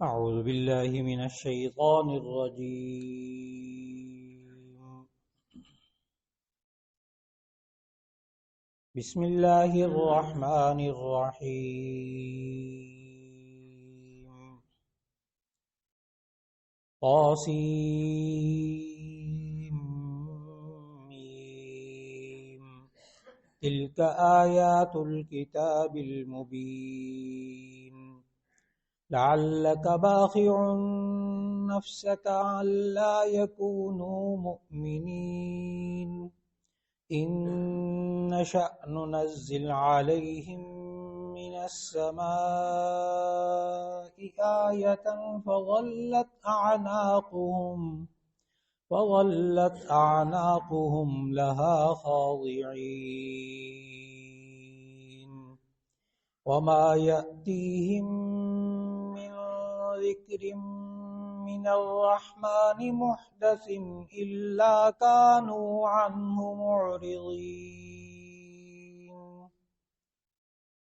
أعوذ بالله من الشيطان الرجيم. بسم الله الرحمن الرحيم. طاسيم. تلك آيات الكتاب المبين. لعلك باخع نفسك ألا يكونوا مؤمنين إن نشأ ننزل عليهم من السماء آية فظلت أعناقهم لها خاضعين وما يأتيهم من ذكر من الرحمن محدث إلا كانوا عنه معرضين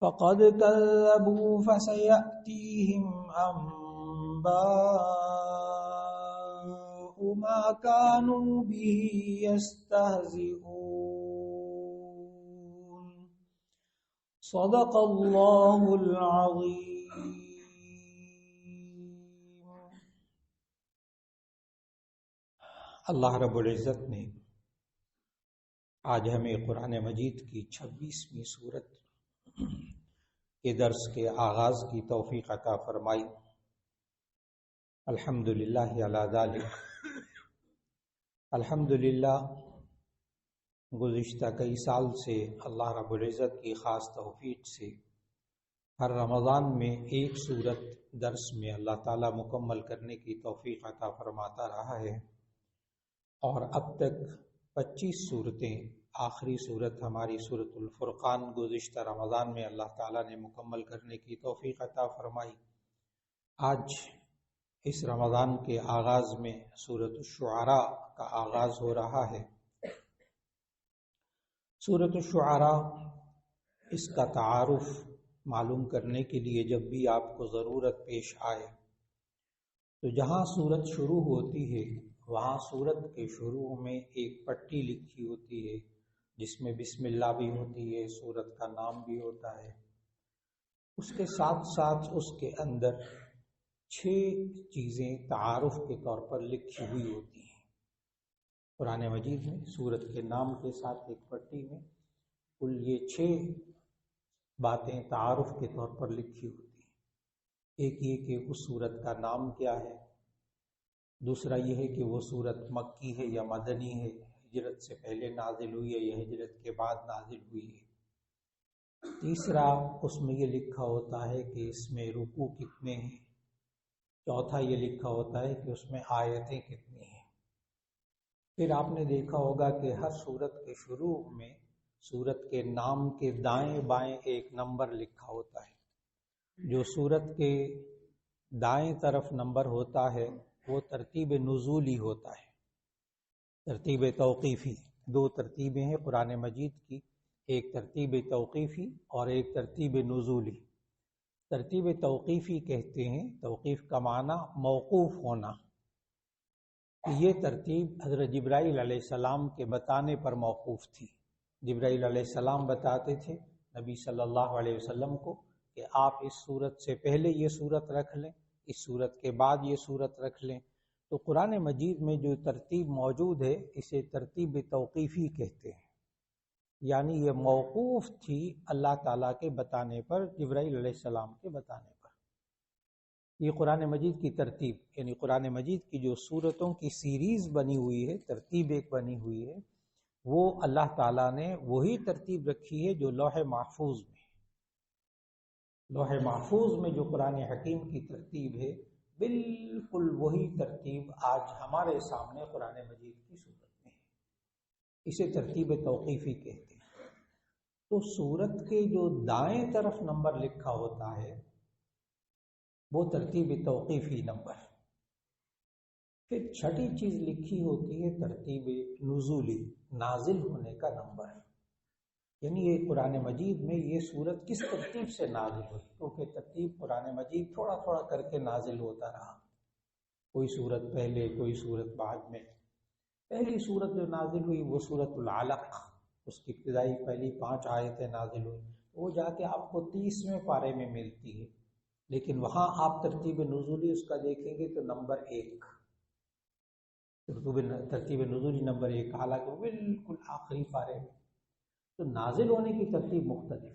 فقد كذبوا فسيأتيهم أنباء ما كانوا به يستهزئون صدق الله العظيم. اللہ رب العزت نے آج ہمیں قرآن مجید کی 26ویں سورت کے درس کے آغاز کی توفیق عطا فرمائی. الحمدللہ علی ذالک. الحمدللہ گزشتہ کئی سال سے اللہ رب العزت کی خاص توفیق سے ہر رمضان میں ایک سورت درس میں اللہ تعالیٰ مکمل کرنے کی توفیق عطا فرماتا رہا ہے، اور اب تک 25 صورتیں، آخری صورت ہماری سورۃ الفرقان گزشتہ رمضان میں اللہ تعالیٰ نے مکمل کرنے کی توفیق عطا فرمائی. آج اس رمضان کے آغاز میں سورۃ الشعراء کا آغاز ہو رہا ہے. سورۃ الشعراء، اس کا تعارف معلوم کرنے کے لیے جب بھی آپ کو ضرورت پیش آئے تو جہاں سورت شروع ہوتی ہے وہاں سورت کے شروع میں ایک پٹی لکھی ہوتی ہے جس میں بسم اللہ بھی ہوتی ہے، سورت کا نام بھی ہوتا ہے. اس کے ساتھ ساتھ اس کے اندر 6 چیزیں تعارف کے طور پر لکھی ہوئی ہوتی ہیں. قرآن مجید میں سورت کے نام کے ساتھ ایک پٹی میں کل یہ 6 باتیں تعارف کے طور پر لکھی ہوتی ہیں. ایک یہ کہ اس سورت کا نام کیا ہے، دوسرا یہ ہے کہ وہ سورت مکی ہے یا مدنی ہے، ہجرت سے پہلے نازل ہوئی ہے یا ہجرت کے بعد نازل ہوئی ہے. تیسرا اس میں یہ لکھا ہوتا ہے کہ اس میں رکوع کتنے ہیں. چوتھا یہ لکھا ہوتا ہے کہ اس میں آیتیں کتنی ہیں. پھر آپ نے دیکھا ہوگا کہ ہر سورت کے شروع میں سورت کے نام کے دائیں بائیں ایک نمبر لکھا ہوتا ہے. جو سورت کے دائیں طرف نمبر ہوتا ہے وہ ترتیب نزولی ہوتا ہے، ترتیب توقیفی. 2 ترتیبیں ہیں قرآن مجید کی، ایک ترتیب توقیفی اور ایک ترتیب نزولی. ترتیب توقیفی کہتے ہیں، توقیف کا معنی موقوف ہونا. یہ ترتیب حضرت جبرائیل علیہ السلام کے بتانے پر موقوف تھی. جبرائیل علیہ السلام بتاتے تھے نبی صلی اللہ علیہ وسلم کو کہ آپ اس صورت سے پہلے یہ صورت رکھ لیں، اس صورت کے بعد یہ صورت رکھ لیں. تو قرآن مجید میں جو ترتیب موجود ہے اسے ترتیب توقیفی کہتے ہیں، یعنی یہ موقوف تھی اللہ تعالیٰ کے بتانے پر، جبرائیل علیہ السلام کے بتانے پر. یہ قرآن مجید کی ترتیب، یعنی قرآن مجید کی جو سورتوں کی سیریز بنی ہوئی ہے، ترتیب ایک بنی ہوئی ہے، وہ اللہ تعالیٰ نے وہی ترتیب رکھی ہے جو لوح محفوظ میں. لوح محفوظ میں جو قرآن حکیم کی ترتیب ہے بالکل وہی ترتیب آج ہمارے سامنے قرآن مجید کی صورت میں ہے. اسے ترتیب توقیفی کہتے ہیں. تو سورت کے جو دائیں طرف نمبر لکھا ہوتا ہے وہ ترتیب توقیفی نمبر. پھر 6ٹھی چیز لکھی ہوتی ہے ترتیب نزولی، نازل ہونے کا نمبر. یعنی یہ قرآن مجید میں یہ صورت کس ترتیب سے نازل ہوئی، کیونکہ ترتیب قرآن مجید تھوڑا تھوڑا کر کے نازل ہوتا رہا، کوئی صورت پہلے کوئی صورت بعد میں۔ پہلی صورت جو نازل ہوئی وہ صورت العلق، اس کی ابتدائی پہلی 5 آیتیں نازل ہوئی، وہ جا کے آپ کو 30ویں پارے میں ملتی ہے، لیکن وہاں آپ ترتیب نزولی اس کا دیکھیں گے تو نمبر 1، ترتیب نزولی نمبر 1، حالانکہ وہ بالکل آخری پارے میں۔ تو نازل ہونے کی ترتیب مختلف،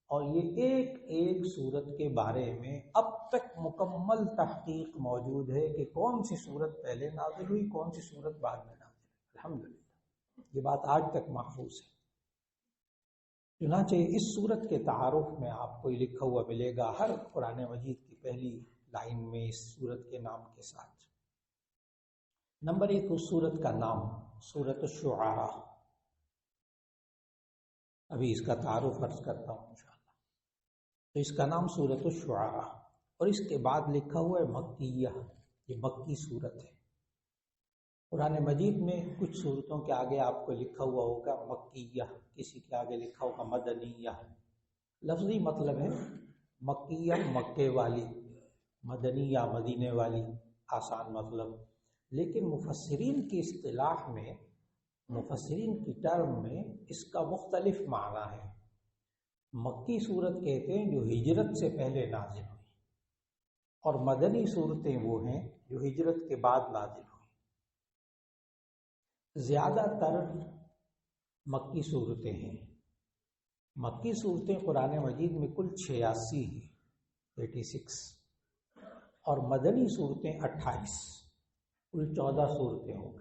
اور یہ ایک ایک صورت کے بارے میں اب تک مکمل تحقیق موجود ہے کہ کون سی صورت پہلے نازل ہوئی، کون سی صورت بعد میں نازل ہوئی۔ الحمدللہ یہ بات آج تک محفوظ ہے۔ چنانچہ اس صورت کے تعارف میں آپ کو یہ لکھا ہوا ملے گا ہر قرآن مجید کی پہلی لائن میں اس صورت کے نام کے ساتھ۔ نمبر 1 اس صورت کا نام سورۃ الشعراء، ابھی اس کا تعارف عرض کرتا ہوں انشاءاللہ۔ تو اس کا نام سورۃ الشعراء، اور اس کے بعد لکھا ہوا ہے مکیہ، یہ مکی صورت ہے۔ قرآن مجید میں کچھ صورتوں کے آگے آپ کو لکھا ہوا ہوگا مکیہ، کسی کے آگے لکھا ہوگا مدنیہ، لفظی مطلب ہے مکیہ مکے والی، مدنیہ مدینے والی، آسان مطلب۔ لیکن مفسرین کی اصطلاح میں، مفسرین کی ٹرم میں اس کا مختلف معنی ہے۔ مکی صورت کہتے ہیں جو ہجرت سے پہلے نازل ہوئی، اور مدنی صورتیں وہ ہیں جو ہجرت کے بعد نازل ہوئی۔ زیادہ تر مکی صورتیں ہیں، مکی صورتیں قرآن مجید میں کل 86 ہیں، 86، اور مدنی صورتیں 28، کل 14 صورتیں ہو گئی۔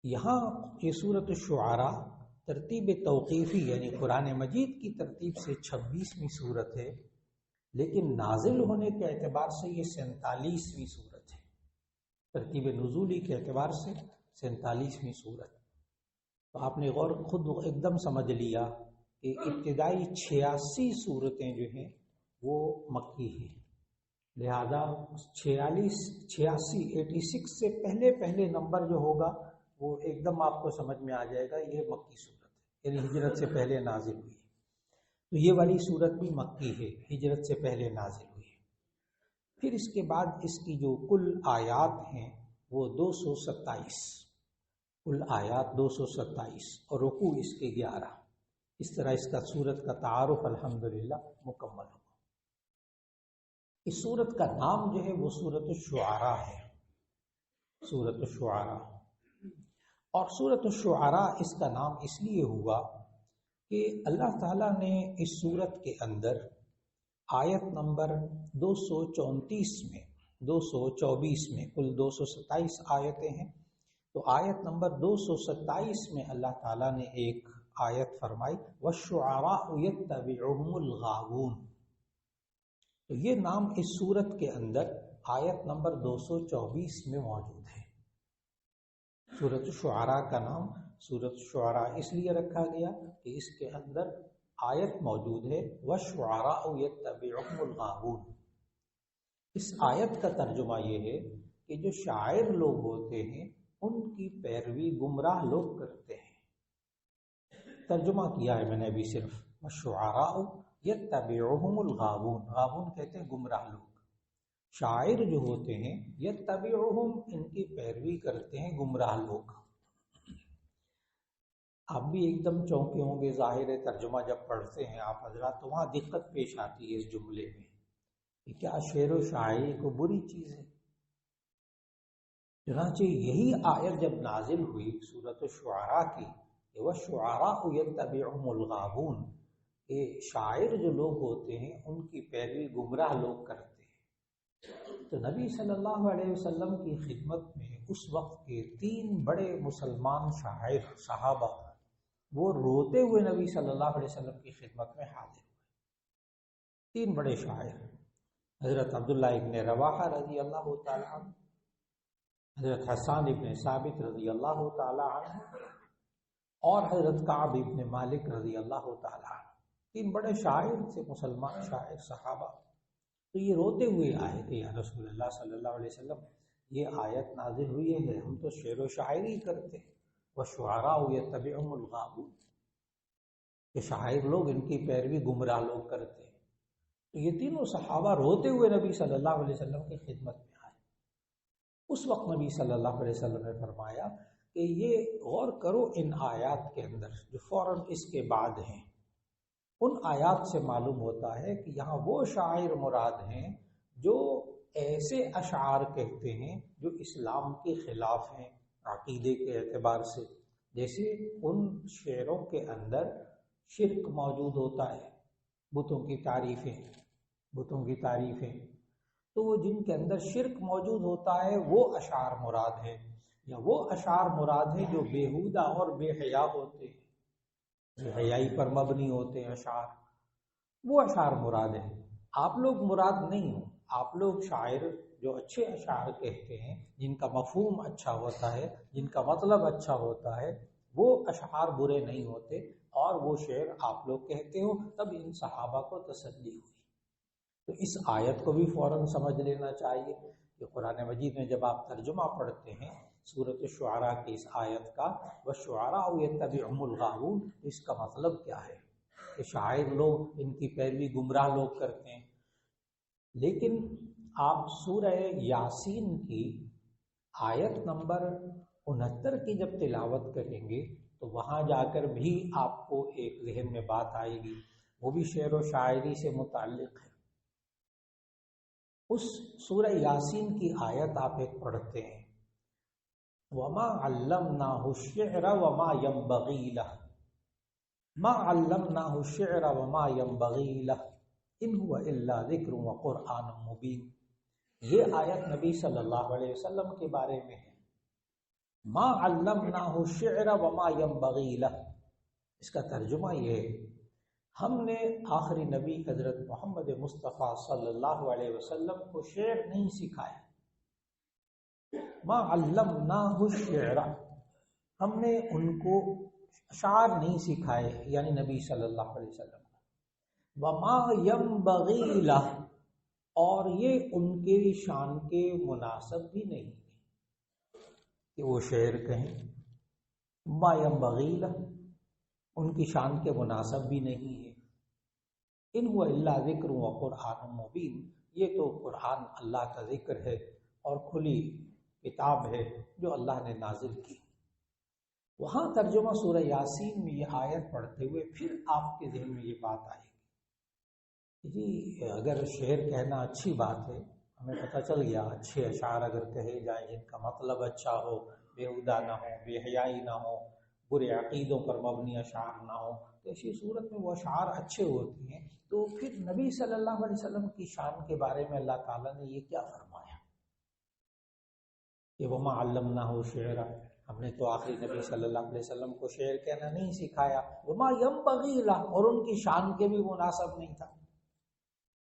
یہاں یہ سورۃ الشعراء ترتیب توقیفی یعنی قرآن مجید کی ترتیب سے 26ویں صورت ہے، لیکن نازل ہونے کے اعتبار سے یہ 47ویں صورت ہے، ترتیب نزولی کے اعتبار سے 47ویں صورت۔ تو آپ نے غور خود ایک دم سمجھ لیا کہ ابتدائی 86 صورتیں جو ہیں وہ مکی ہیں، لہذا 86 سے پہلے نمبر جو ہوگا وہ ایک دم آپ کو سمجھ میں آ جائے گا، یہ مکی صورت ہے، یعنی ہجرت سے پہلے نازل ہوئی ہے۔ تو یہ والی صورت بھی مکی ہے، ہجرت سے پہلے نازل ہوئی ہے۔ پھر اس کے بعد اس کی جو کل آیات ہیں وہ 227، کل آیات 227، اور رکوع اس کے 11۔ اس طرح اس کا صورت کا تعارف الحمدللہ مکمل ہو۔ اس صورت کا نام جو ہے وہ سورۃ الشعراء ہے، سورۃ الشعراء۔ اور سورۃ الشعراء اس کا نام اس لیے ہوا کہ اللہ تعالیٰ نے اس صورت کے اندر آیت نمبر 234 میں، 224 میں، کل 227 آیتیں ہیں، تو آیت نمبر 227 میں اللہ تعالیٰ نے ایک آیت فرمائی وَالشُّعَرَاءُ يَتَّبِعُهُمُ الْغَاوُونَ۔ تو یہ نام اس صورت کے اندر آیت نمبر 224 میں موجود ہے۔ سورۃ الشعراء کا نام سورۃ الشعراء اس لیے رکھا گیا کہ اس کے اندر آیت موجود ہے وَالشُّعَرَاءُ يَتَّبِعُهُمُ الْغَاوُونَ۔ اس آیت کا ترجمہ یہ ہے کہ جو شاعر لوگ ہوتے ہیں ان کی پیروی گمراہ لوگ کرتے ہیں۔ ترجمہ کیا ہے میں نے ابھی صرف، وَالشُّعَرَاءُ يَتَّبِعُهُمُ الْغَاوُونَ، غاوون کہتے ہیں گمراہ لوگ، شاعر جو ہوتے ہیں یتبعہم ان کی پیروی کرتے ہیں گمراہ لوگ۔ آپ بھی ایک دم چونکے ہوں گے، ظاہر ترجمہ جب پڑھتے ہیں آپ حضرات تو وہاں دقت پیش آتی ہے اس جملے میں کہ کیا شعر و شاعری کو بری چیز ہے؟ چنانچہ یہی آیت جب نازل ہوئی سورۃ الشعراء کی کہ وَالشُّعَرَاءُ يَتَّبِعُهُمُ الْغَاوُونَ، کہ شاعر جو لوگ ہوتے ہیں ان کی پیروی گمراہ لوگ کرتے ہیں، تو نبی صلی اللہ علیہ وسلم کی خدمت میں اس وقت کے 3 بڑے مسلمان شاعر صحابہ وہ روتے ہوئے نبی صلی اللہ علیہ وسلم کی خدمت میں حاضر ہوئے۔ 3 بڑے شاعر، حضرت عبداللہ ابن رواحہ رضی اللہ تعالی عنہ، حضرت حسان ابن ثابت رضی اللہ تعالی عنہ، اور حضرت کعب ابن مالک رضی اللہ تعالی عنہ۔ 3 بڑے شاعر تھے، مسلمان شاعر صحابہ۔ تو یہ روتے ہوئے آئے کہ یا رسول اللہ صلی اللہ علیہ وسلم یہ آیت نازل ہوئی ہے، ہم تو شعر و شاعری کرتے ہیں، وَالشُّعَرَاءُ يَتَّبِعُهُمُ الْغَاوُونَ۔ کہ شاعر لوگ ان کی پیروی گمراہ لوگ کرتے ہیں۔ تو یہ تینوں صحابہ روتے ہوئے نبی صلی اللہ علیہ وسلم کی خدمت میں آئے۔ اس وقت نبی صلی اللہ علیہ وسلم نے فرمایا کہ یہ غور کرو ان آیات کے اندر جو فوراً اس کے بعد ہیں، ان آیات سے معلوم ہوتا ہے کہ یہاں وہ شاعر مراد ہیں جو ایسے اشعار کہتے ہیں جو اسلام کے خلاف ہیں عقیدے کے اعتبار سے، جیسے ان شعروں کے اندر شرک موجود ہوتا ہے، بتوں کی تعریفیں، تو وہ جن کے اندر شرک موجود ہوتا ہے وہ اشعار مراد ہیں، یا وہ اشعار مراد ہیں جو بیہودہ اور بے حیا ہوتے ہیں، بے حیائی پر مبنی ہوتے ہیں اشعار، وہ اشعار مراد ہیں۔ آپ لوگ مراد نہیں ہو، آپ لوگ شاعر جو اچھے اشعار کہتے ہیں، جن کا مفہوم اچھا ہوتا ہے، جن کا مطلب اچھا ہوتا ہے، وہ اشعار برے نہیں ہوتے، اور وہ شعر آپ لوگ کہتے ہو۔ تب ان صحابہ کو تسلی ہوئی۔ تو اس آیت کو بھی فوراً سمجھ لینا چاہیے کہ قرآن مجید میں جب آپ ترجمہ پڑھتے ہیں سورۃ الشعراء کی اس آیت کا، وَالشُّعَرَاءُ يَتَّبِعُهُمُ الْغَاوُونَ، اس کا مطلب کیا ہے کہ شاعر لوگ ان کی پیروی گمراہ لوگ کرتے ہیں۔ لیکن آپ سورہ یاسین کی آیت نمبر 69 کی جب تلاوت کریں گے تو وہاں جا کر بھی آپ کو ایک ذہن میں بات آئے گی، وہ بھی شعر و شاعری سے متعلق ہے۔ اس سورہ یاسین کی آیت آپ ایک پڑھتے ہیں، وَمَا عَلَّمْنَاهُ الشِّعْرَ وَمَا يَنبَغِي لَهُ، مَا عَلَّمْنَاهُ الشِّعْرَ وَمَا يَنبَغِي لَهُ إِنْ هُوَ إِلَّا ذِكْرٌ وَقُرْآنٌ مُبِينٌ۔ یہ آیت نبی صلی اللہ علیہ وسلم کے بارے میں ہے، مَا عَلَّمْنَاهُ الشِّعْرَ وَمَا يَنبَغِي لَهُ، اس کا ترجمہ یہ ہے ہم نے آخری نبی حضرت محمد مصطفیٰ صلی اللہ علیہ وسلم کو شعر نہیں سکھایا، ما علمناہ الشعر، ہم نے ان کو اشعار نہیں سکھائے، یعنی نبی صلی اللہ علیہ وسلم، وما ینبغی لہ، اور یہ ان کے شان کے مناسب بھی نہیں کہ وہ شعر کہیں، ما ینبغی لہ، ان کی شان کے مناسب بھی نہیں ہے، ان هو الا ذکر و قرآن مبین، یہ تو قرآن اللہ کا ذکر ہے اور کھلی کتاب ہے جو اللہ نے نازل کی۔ وہاں ترجمہ سورہ یاسین میں یہ آیت پڑھتے ہوئے پھر آپ کے ذہن میں یہ بات آئے گی، جی اگر شعر کہنا اچھی بات ہے، ہمیں پتہ چل گیا اچھے اشعار اگر کہے جائیں جن کا مطلب اچھا ہو، بیہودہ نہ ہو، بے حیائی نہ ہو، برے عقیدوں پر مبنی اشعار نہ ہو، تو ایسی صورت میں وہ اشعار اچھے ہوتے ہیں۔ تو پھر نبی صلی اللہ علیہ وسلم کی شان کے بارے میں اللہ تعالیٰ نے یہ کیا فرمایا کہ وما علمناہ الشعر، ہم نے تو آخری نبی صلی اللہ علیہ وسلم کو شعر کہنا نہیں سکھایا، وما ینبغی لہ، اور ان کی شان کے بھی مناسب نہیں تھا۔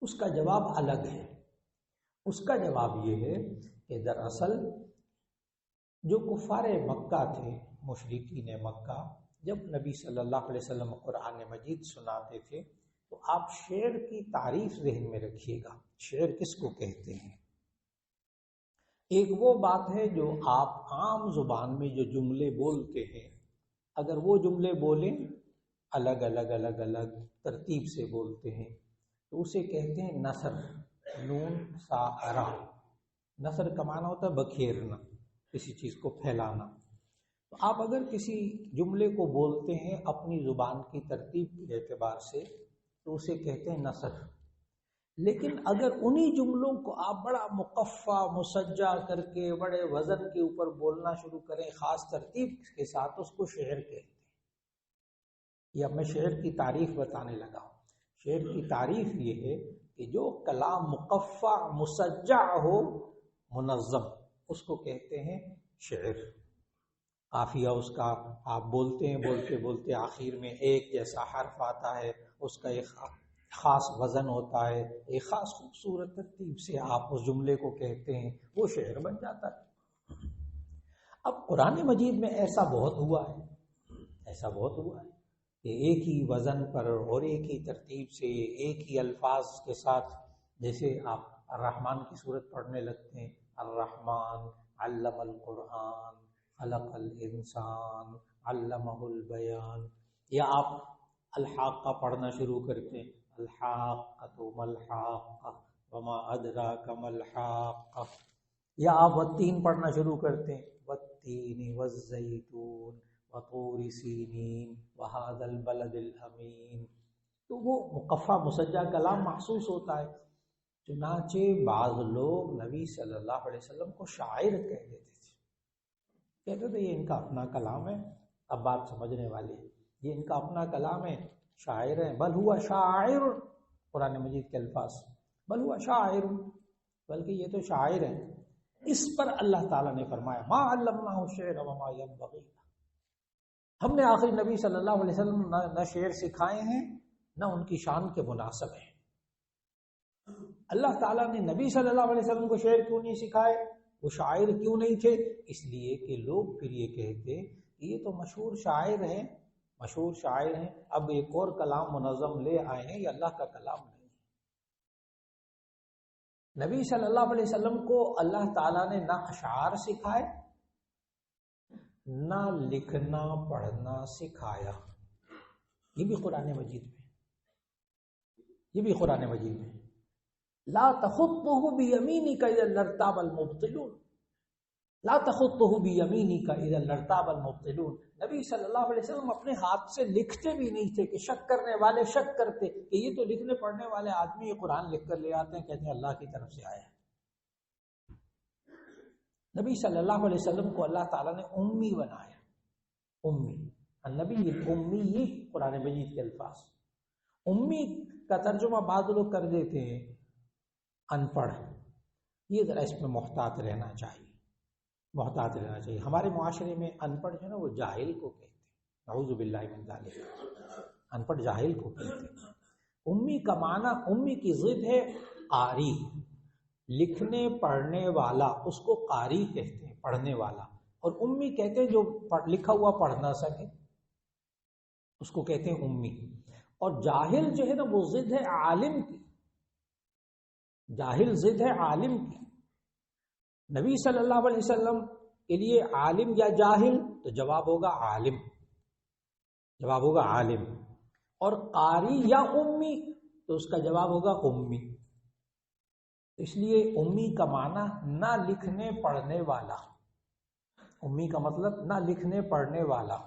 اس کا جواب الگ ہے، اس کا جواب یہ ہے کہ دراصل جو کفار مکہ تھے، مشرکین مکہ، جب نبی صلی اللہ علیہ وسلم قرآن مجید سناتے تھے تو آپ شعر کی تعریف ذہن میں رکھیے گا، شعر کس کو کہتے ہیں۔ ایک وہ بات ہے جو آپ عام زبان میں جو جملے بولتے ہیں، اگر وہ جملے بولیں الگ الگ ترتیب سے بولتے ہیں تو اسے کہتے ہیں نثر، نون سا را، نثر کا معنی ہوتا ہے بکھیرنا، کسی چیز کو پھیلانا۔ تو آپ اگر کسی جملے کو بولتے ہیں اپنی زبان کی ترتیب کے اعتبار سے تو اسے کہتے ہیں نثر، لیکن اگر انہی جملوں کو آپ بڑا مقفع مسجع کر کے بڑے وزن کے اوپر بولنا شروع کریں خاص ترتیب کے ساتھ، اس کو شعر کہتے ہیں۔ یہ اب میں شعر کی تعریف بتانے لگا ہوں۔ شعر کی تعریف یہ ہے کہ جو کلام مقفع مسجع ہو، منظم، اس کو کہتے ہیں شعر۔ قافیہ اس کا آپ بولتے ہیں، بولتے بولتے آخر میں ایک جیسا حرف آتا ہے، اس کا ایک خاص وزن ہوتا ہے، ایک خاص خوبصورت ترتیب سے آپ اس جملے کو کہتے ہیں، وہ شعر بن جاتا ہے۔ اب قرآن مجید میں ایسا بہت ہوا ہے کہ ایک ہی وزن پر اور ایک ہی ترتیب سے ایک ہی الفاظ کے ساتھ، جیسے آپ الرحمن کی صورت پڑھنے لگتے ہیں، الرحمن علم القرآن خلق الانسان علمہ البیان، یا آپ الحاقہ پڑھنا شروع کرتے ہیں، الحاقۃ ملحاقہ وما ادراک ملحاقہ، یا آپ والتین پڑھنا شروع کرتے ہیں، والتین والزیتون وطور سینین وہذا البلد الامین، تو وہ مقفع مسجع کلام محسوس ہوتا ہے۔ چنانچہ بعض لوگ نبی صلی اللہ علیہ وسلم کو شاعر کہہ دیتے تھے، کہتے تھے یہ ان کا اپنا کلام ہے۔ اب بات سمجھنے والی ہے، یہ ان کا اپنا کلام ہے، شاعر ہیں، بل ہوا شاعر، قرآن مجید کے الفاظ، بل ہوا شاعر، بلکہ یہ تو شاعر ہیں۔ اس پر اللہ تعالیٰ نے فرمایا ما علمناہ الشعر وما ينبغی، ہم نے آخری نبی صلی اللہ علیہ وسلم نہ شعر سکھائے ہیں نہ ان کی شان کے مناسب ہیں۔ اللہ تعالیٰ نے نبی صلی اللہ علیہ وسلم کو شعر کیوں نہیں سکھائے، وہ شاعر کیوں نہیں تھے؟ اس لیے کہ لوگ پھر یہ کہتے کہ یہ تو مشہور شاعر ہیں، مشہور شاعر ہیں، اب ایک اور کلام منظم لے آئے ہیں، یہ اللہ کا کلام نہیں۔ نبی صلی اللہ علیہ وسلم کو اللہ تعالیٰ نے نہ اشعار سکھائے نہ لکھنا پڑھنا سکھایا، یہ بھی قرآن مجید میں، یہ بھی قرآن مجید میں، لا تخطه بیمینک اذا لارتاب المبطلون، لا تخطه بیمینک اذا لارتاب المبطلون، نبی صلی اللہ علیہ وسلم اپنے ہاتھ سے لکھتے بھی نہیں تھے کہ شک کرنے والے شک کرتے کہ یہ تو لکھنے پڑھنے والے آدمی یہ قرآن لکھ کر لے آتے ہیں، کہتے ہیں اللہ کی طرف سے آیا ہے۔ نبی صلی اللہ علیہ وسلم کو اللہ تعالیٰ نے امی بنایا، امی، النبی الامی، یہ قرآن مجید کے الفاظ۔ امی کا ترجمہ بعض لوگ کر دیتے ہیں ان پڑھ، یہ ذرا اس میں محتاط رہنا چاہیے، محتاط رہنا چاہیے۔ ہمارے معاشرے میں ان پڑھ جو ہے نا وہ جاہل کو کہتے ہیں، نعوذ باللہ من ذالک، ان پڑھ جاہل کو کہتے ہیں۔ امی کا معنی، امی کی ضد ہے قاری، لکھنے پڑھنے والا، اس کو قاری کہتے ہیں، پڑھنے والا، اور امی کہتے ہیں جو لکھا ہوا پڑھ نہ سکے، اس کو کہتے ہیں امی۔ اور جاہل جو ہے نا وہ ضد ہے عالم کی، جاہل ضد ہے عالم کی۔ نبی صلی اللہ علیہ وسلم کے لیے عالم یا جاہل، تو جواب ہوگا عالم، جواب ہوگا عالم، اور قاری یا امی تو اس کا جواب ہوگا امی۔ اس لیے امی کا معنی نہ لکھنے پڑھنے والا، امی کا مطلب نہ لکھنے پڑھنے والا۔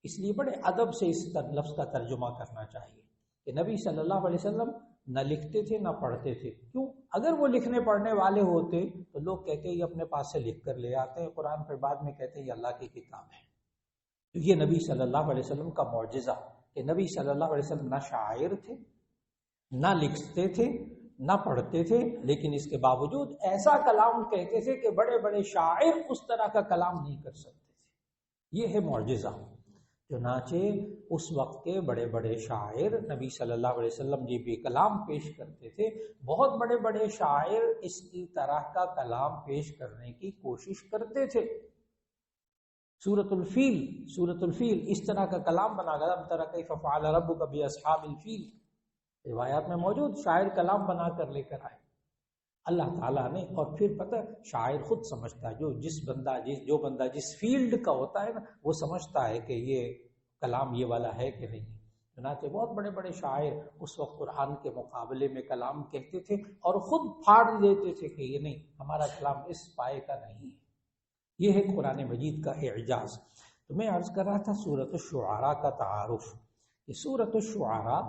اس لیے بڑے ادب سے اس لفظ کا ترجمہ کرنا چاہیے کہ نبی صلی اللہ علیہ وسلم نہ لکھتے تھے نہ پڑھتے تھے۔ کیوں؟ اگر وہ لکھنے پڑھنے والے ہوتے تو لوگ کہتے ہیں یہ اپنے پاس سے لکھ کر لے آتے ہیں قرآن، پھر بعد میں کہتے ہیں یہ اللہ کی کتاب ہے۔ تو یہ نبی صلی اللہ علیہ وسلم کا معجزہ کہ نبی صلی اللہ علیہ وسلم نہ شاعر تھے، نہ لکھتے تھے، نہ پڑھتے تھے، لیکن اس کے باوجود ایسا کلام کہتے تھے کہ بڑے بڑے شاعر اس طرح کا کلام نہیں کر سکتے تھے۔ یہ ہے معجزہ۔ چنانچہ اس وقت کے بڑے بڑے شاعر نبی صلی اللہ علیہ وسلم جی بھی کلام پیش کرتے تھے، بہت بڑے بڑے شاعر اس کی طرح کا کلام پیش کرنے کی کوشش کرتے تھے۔ سورۃ الفیل، سورۃ الفیل اس طرح کا کلام بنا گیا، طرح کیف فعل ربک باصحاب الفیل، روایات میں موجود، شاعر کلام بنا کر لے کر آئے اللہ تعالیٰ نے۔ اور پھر پتہ شاعر خود سمجھتا ہے، جو بندہ جس فیلڈ کا ہوتا ہے نا وہ سمجھتا ہے کہ یہ کلام یہ والا ہے کہ نہیں۔ چنانچہ بہت بڑے بڑے شاعر اس وقت قرآن کے مقابلے میں کلام کہتے تھے اور خود پھاڑ دیتے تھے کہ یہ نہیں، ہمارا کلام اس پائے کا نہیں ہے۔ یہ ہے قرآن مجید کا اعجاز۔ تو میں عرض کر رہا تھا سورۃ الشعراء کا تعارف، کہ سورۃ الشعراء،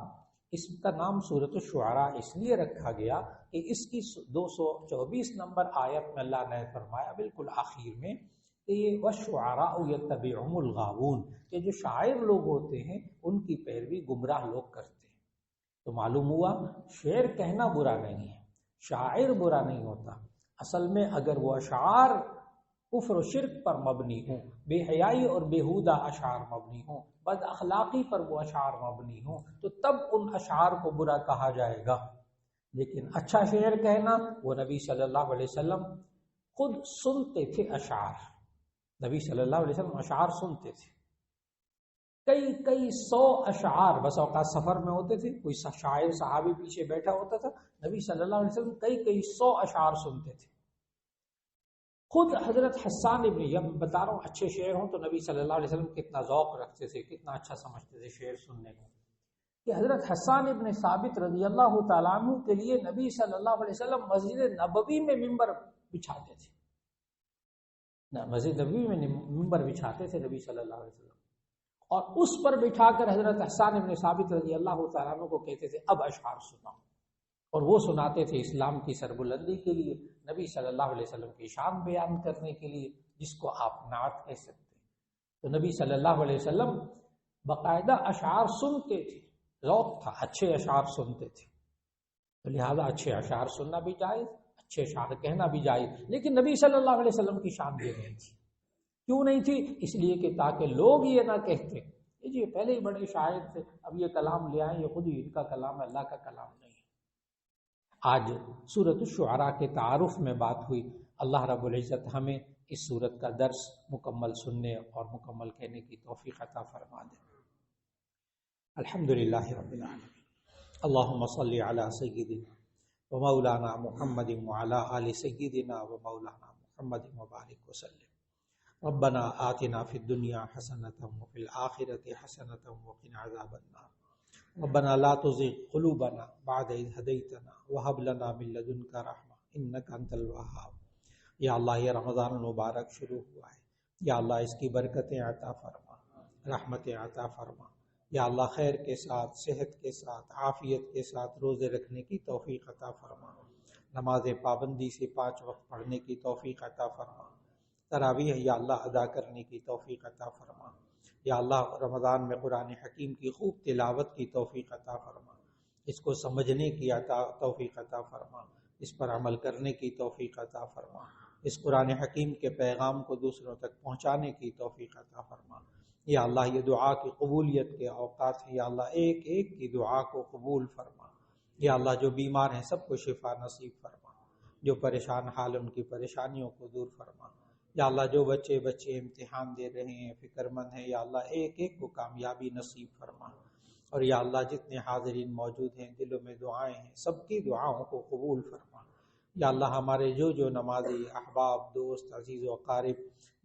اس کا نام سورۃ الشعراء اس لیے رکھا گیا کہ اس کی 224 نمبر آیت میں اللہ نے فرمایا بالکل آخر میں کہ یہ وَالشُّعَرَاءُ يَتَّبِعُهُمُ الْغَاوُونَ، کہ جو شاعر لوگ ہوتے ہیں ان کی پیروی گمراہ لوگ کرتے ہیں۔ تو معلوم ہوا شعر کہنا برا نہیں ہے، شاعر برا نہیں ہوتا۔ اصل میں اگر وہ اشعار کفر و شرک پر مبنی ہوں، بے حیائی اور بیہودہ اشعار مبنی ہوں، بد اخلاقی پر وہ اشعار مبنی ہوں، تو تب ان اشعار کو برا کہا جائے گا۔ لیکن اچھا شعر کہنا، وہ نبی صلی اللہ علیہ وسلم خود سنتے تھے اشعار، نبی صلی اللہ علیہ وسلم اشعار سنتے تھے، کئی 100 اشعار بس اوقات سفر میں ہوتے تھے، کوئی شاعر صحابی پیچھے بیٹھا ہوتا تھا، نبی صلی اللہ علیہ وسلم کئی 100 اشعار سنتے تھے۔ خود حضرت حسان ابن، بتا رہا ہوں اچھے شعر ہوں تو نبی صلی اللہ علیہ وسلم کتنا ذوق رکھتے تھے، کتنا اچھا سمجھتے تھے شعر سننے کو۔ کہ حضرت حسان ابن ثابت رضی اللہ تعالیٰ عنہ کے لیے نبی صلی اللہ علیہ وسلم مسجد نبوی میں ممبر بچھاتے تھے، مسجد نبوی میں ممبر بچھاتے تھے نبی صلی اللہ علیہ وسلم، اور اس پر بٹھا کر حضرت حسان ابن ثابت رضی اللہ تعالیٰ عنہ کو کہتے تھے اب اشعار سناؤ، اور وہ سناتے تھے اسلام کی سربلندی کے لیے، نبی صلی اللہ علیہ وسلم کی شان بیان کرنے کے لیے، جس کو آپ نعت کہہ سکتے ہیں۔ تو نبی صلی اللہ علیہ وسلم باقاعدہ اشعار سنتے تھے، ذوق تھا، اچھے اشعار سنتے تھے، تو لہذا اچھے اشعار سننا بھی جائز، اچھے اشعار کہنا بھی جائز، لیکن نبی صلی اللہ علیہ وسلم کی شان یہ نہیں تھی۔ کیوں نہیں تھی؟ اس لیے کہ تاکہ لوگ یہ نہ کہتے کہ جی پہلے ہی بڑے شاعر تھے، اب یہ کلام لے آئیں، یہ خود ہی ان کا کلام ہے، اللہ کا کلام نہیں ہے۔ آج سورۃ الشعراء کے تعارف میں بات ہوئی، اللہ رب العزت ہمیں اس سورت کا درس مکمل سننے اور مکمل کہنے کی توفیق عطا فرما دے۔ الحمدللہ رب العالمین، اللہم صلی علی سیدنا و مولانا محمد وعلی آل سیدنا و مولانا محمد مبارک وسلم۔ ربنا آتنا فی الدنیا حسنۃ وفی الآخرۃ حسنۃ وقنا عذاب النار۔ ربنا لا تزغ قلوبنا بعد اذ ہدیتنا وہب لنا من لدنک رحمہ انک انت الوہاب۔ یا اللہ یہ رمضان المبارک شروع ہوا ہے، یا اللہ اس کی برکتیں عطا فرما، رحمتیں عطا فرما، یا اللہ خیر کے ساتھ، صحت کے ساتھ، عافیت کے ساتھ روزے رکھنے کی توفیق عطا فرما، نماز پابندی سے 5 وقت پڑھنے کی توفیق عطا فرما، تراویح یا اللہ ادا کرنے کی توفیق عطا فرما، یا اللہ رمضان میں قرآن حکیم کی خوب تلاوت کی توفیق عطا فرما، اس کو سمجھنے کی توفیق عطا فرما، اس پر عمل کرنے کی توفیق عطا فرما، اس قرآن حکیم کے پیغام کو دوسروں تک پہنچانے کی توفیق عطا فرما۔ یا اللہ یہ دعا کی قبولیت کے اوقات ہیں، یا اللہ ایک ایک کی دعا کو قبول فرما، یا اللہ جو بیمار ہیں سب کو شفا نصیب فرما، جو پریشان حال ان کی پریشانیوں کو دور فرما، یا اللہ جو بچے امتحان دے رہے ہیں فکر مند ہیں، یا اللہ ایک ایک کو کامیابی نصیب فرما، اور یا اللہ جتنے حاضرین موجود ہیں دلوں میں دعائیں ہیں سب کی دعاؤں کو قبول فرما۔ یا اللہ ہمارے جو نمازی احباب دوست عزیز و اقارب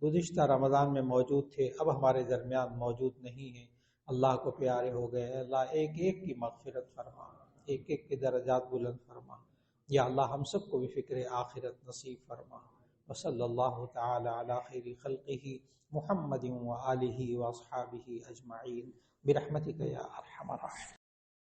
گزشتہ رمضان میں موجود تھے اب ہمارے درمیان موجود نہیں ہیں، اللہ کو پیارے ہو گئے، اللہ ایک ایک کی مغفرت فرما، ایک ایک کے درجات بلند فرما، یا اللہ ہم سب کو بھی فکر آخرت نصیب فرما۔ وصلی اللہ تعالی علی خیر خلقہ محمد وآلہ واصحابہ اجمعین برحمتک یا ارحم الراحمین۔